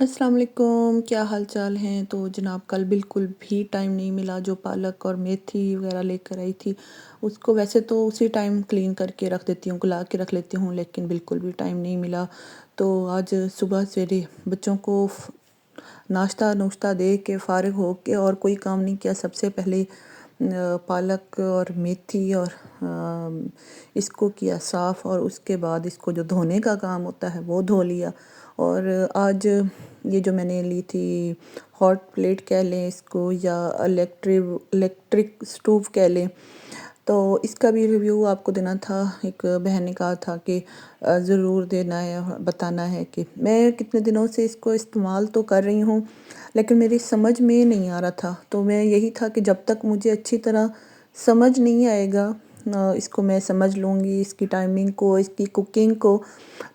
अस्सलाम वालेकुम, क्या हाल चाल हैं। तो जनाब कल बिल्कुल भी टाइम नहीं मिला। जो पालक और मेथी वगैरह लेकर आई थी उसको वैसे तो उसी टाइम क्लीन करके रख देती हूँ, गला के रख लेती हूँ, लेकिन बिल्कुल भी टाइम नहीं मिला। तो आज सुबह सवेरे बच्चों को नाश्ता नुश्ता दे के फ़ारिग हो के और कोई काम नहीं किया। सबसे पहले पालक और मेथी और इसको किया साफ़, और उसके बाद इसको जो धोने का काम होता है वो धो लिया। और आज ये जो मैंने ली थी हॉट प्लेट कह लें इसको, या इलेक्ट्रिक स्टोव कह लें, तो इसका भी रिव्यू आपको देना था। एक बहन ने कहा था कि ज़रूर देना है, बताना है कि मैं कितने दिनों से इसको इस्तेमाल तो कर रही हूँ, लेकिन मेरी समझ में नहीं आ रहा था। तो मैं यही था कि जब तक मुझे अच्छी तरह समझ नहीं आएगा, इसको मैं समझ लूँगी, इसकी टाइमिंग को, इसकी कुकिंग को,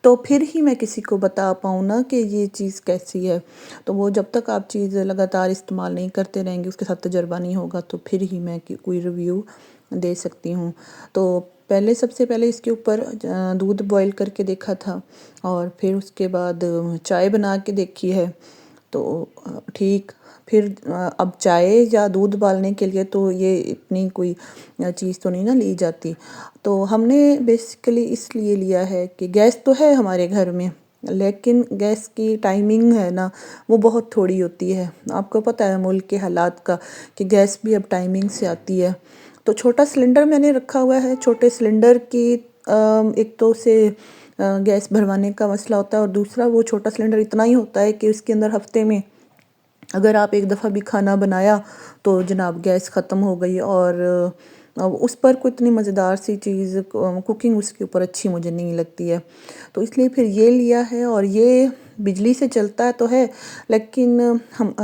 तो फिर ही मैं किसी को बता पाऊँ ना कि ये चीज़ कैसी है। तो वो जब तक आप चीज़ लगातार इस्तेमाल नहीं करते रहेंगे, उसके साथ तजुर्बा नहीं होगा, तो फिर ही मैं कोई रिव्यू दे सकती हूँ। तो पहले सबसे पहले इसके ऊपर दूध बॉईल करके देखा था, और फिर उसके बाद चाय बना के देखी है। तो ठीक, फिर अब चाय या दूध उबालने के लिए तो ये इतनी कोई चीज़ तो नहीं ना ली जाती। तो हमने बेसिकली इसलिए लिया है कि गैस तो है हमारे घर में, लेकिन गैस की टाइमिंग है ना, वो बहुत थोड़ी होती है। आपको पता है मुल्क के हालात का, कि गैस भी अब टाइमिंग से आती है। तो छोटा सिलेंडर मैंने रखा हुआ है। छोटे सिलेंडर की एक तो से गैस भरवाने का मसला होता है, और दूसरा वो छोटा सिलेंडर इतना ही होता है कि उसके अंदर हफ्ते में अगर आप एक दफ़ा भी खाना बनाया तो जनाब गैस ख़त्म हो गई। और उस पर कोई इतनी मज़ेदार सी चीज़ कुकिंग उसके ऊपर अच्छी मुझे नहीं लगती है। तो इसलिए फिर ये लिया है, और ये बिजली से चलता है तो है, लेकिन हम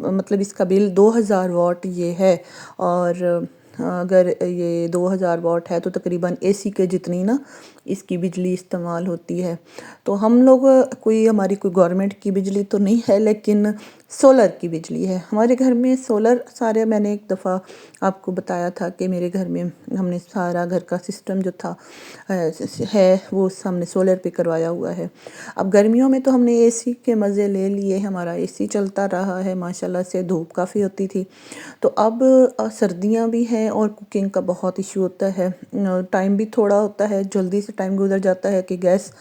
मतलब इसका बिल 2000 वाट ये है। और अगर ये 2000 वाट है तो तकरीबन एसी के जितनी ना इसकी बिजली इस्तेमाल होती है। तो हम लोग हमारी कोई गवर्नमेंट की बिजली तो नहीं है, लेकिन सोलर की बिजली है हमारे घर में। सोलर सारे, मैंने एक दफ़ा आपको बताया था कि मेरे घर में हमने सारा घर का सिस्टम जो था है वो हमने सोलर पे करवाया हुआ है। अब गर्मियों में तो हमने एसी के मज़े ले लिए, हमारा एसी चलता रहा है माशाल्लाह से, धूप काफ़ी होती थी। तो अब सर्दियां भी हैं और कुकिंग का बहुत इशू होता है, टाइम भी थोड़ा होता है, जल्दी से टाइम गुजर जाता है कि गैस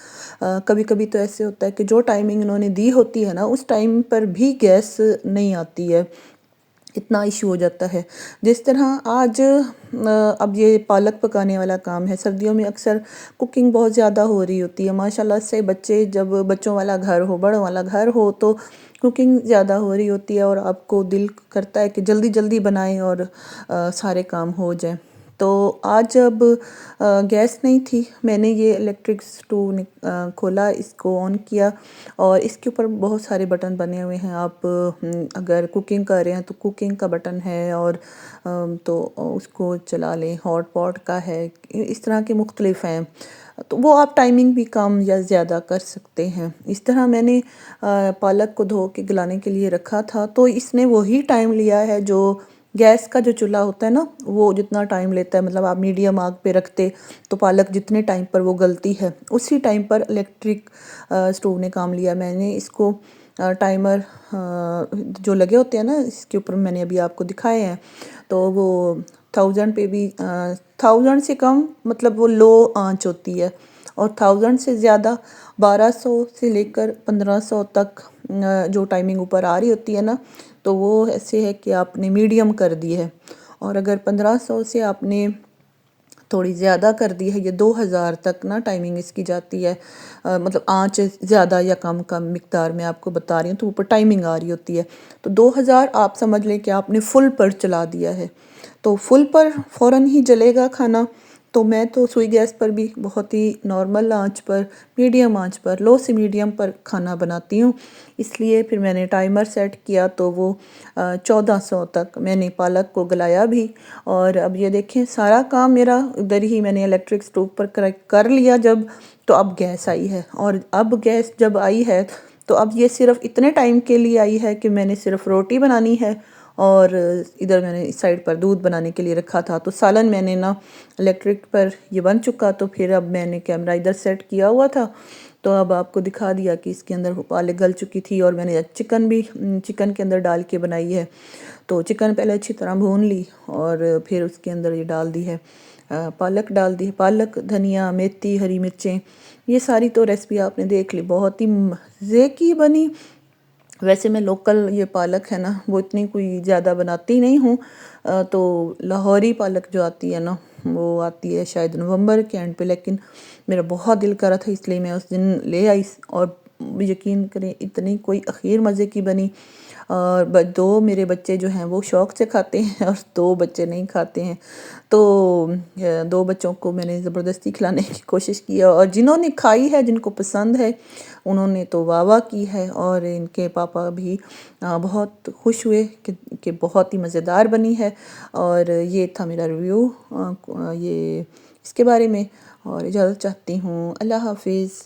कभी कभी तो ऐसे होता है कि जो टाइमिंग इन्होंने दी होती है ना उस टाइम पर भी गैस नहीं आती है, इतना इशू हो जाता है। जिस तरह आज अब ये पालक पकाने वाला काम है, सर्दियों में अक्सर कुकिंग बहुत ज़्यादा हो रही होती है माशाल्लाह से। जब बच्चों वाला घर हो, बड़ों वाला घर हो, तो कुकिंग ज़्यादा हो रही होती है, और आपको दिल करता है कि जल्दी जल्दी बनाएं और सारे काम हो जाएं। तो आज जब गैस नहीं थी, मैंने ये इलेक्ट्रिक स्टोव खोला, इसको ऑन किया, और इसके ऊपर बहुत सारे बटन बने हुए हैं। आप अगर कुकिंग कर रहे हैं तो कुकिंग का बटन है, और तो उसको चला लें, हॉट पॉट का है, इस तरह के मुख्तलिफ हैं। तो वो आप टाइमिंग भी कम या ज़्यादा कर सकते हैं। इस तरह मैंने पालक को धो के गलाने के लिए रखा था, तो इसने वही टाइम लिया है जो गैस का जो चूल्हा होता है ना, वो जितना टाइम लेता है। मतलब आप मीडियम आग पे रखते तो पालक जितने टाइम पर वो गलती है, उसी टाइम पर इलेक्ट्रिक स्टोव ने काम लिया। मैंने इसको टाइमर जो लगे होते हैं ना इसके ऊपर, मैंने अभी आपको दिखाए हैं, तो वो 1000 पे भी 1000 से कम, मतलब वो लो आंच होती है, और 1000 से ज़्यादा 1200 से लेकर 1500 तक जो टाइमिंग ऊपर आ रही होती है ना, तो वो ऐसे है कि आपने मीडियम कर दी है। और अगर 1500 से आपने थोड़ी ज़्यादा कर दी है, ये 2000 तक ना टाइमिंग इसकी जाती है। मतलब आंच ज़्यादा या कम कम मिकदार में आपको बता रही हूँ, तो ऊपर टाइमिंग आ रही होती है। तो 2000 आप समझ लें कि आपने फुल पर चला दिया है, तो फुल पर फ़ौरन ही जलेगा खाना। तो मैं तो सुई गैस पर भी बहुत ही नॉर्मल आंच पर, मीडियम आंच पर, लो से मीडियम पर खाना बनाती हूँ। इसलिए फिर मैंने टाइमर सेट किया, तो वो 1400 तक मैंने पालक को गलाया भी। और अब ये देखें सारा काम मेरा उधर ही मैंने इलेक्ट्रिक स्टोव पर कर लिया जब, तो अब गैस आई है। और अब गैस जब आई है तो अब ये सिर्फ इतने टाइम के लिए आई है कि मैंने सिर्फ रोटी बनानी है, और इधर मैंने इस साइड पर दूध बनाने के लिए रखा था। तो सालन मैंने ना इलेक्ट्रिक पर ये बन चुका, तो फिर अब मैंने कैमरा इधर सेट किया हुआ था, तो अब आपको दिखा दिया कि इसके अंदर वो पालक गल चुकी थी और मैंने चिकन के अंदर डाल के बनाई है। तो चिकन पहले अच्छी तरह भून ली और फिर उसके अंदर ये डाल दी है पालक डाल दी है, पालक, धनिया, मेथी, हरी मिर्चें, ये सारी तो रेसिपी आपने देख ली, बहुत ही मज़े की बनी। वैसे मैं लोकल ये पालक है ना वो इतनी कोई ज़्यादा बनाती नहीं हूँ, तो लाहौरी पालक जो आती है ना वो आती है शायद नवंबर के एंड पे, लेकिन मेरा बहुत दिल कर रहा था इसलिए मैं उस दिन ले आई और यकीन करें इतनी कोई अखीर मज़े की बनी। और दो मेरे बच्चे जो हैं वो शौक़ से खाते हैं और दो बच्चे नहीं खाते हैं, तो दो बच्चों को मैंने ज़बरदस्ती खिलाने की कोशिश की और जिन्होंने खाई है, जिनको पसंद है, उन्होंने तो वाह वाह की है और इनके पापा भी बहुत खुश हुए कि बहुत ही मज़ेदार बनी है। और ये था मेरा रिव्यू ये इसके बारे में, और इजाज़त चाहती हूँ। अल्लाह हाफिज़।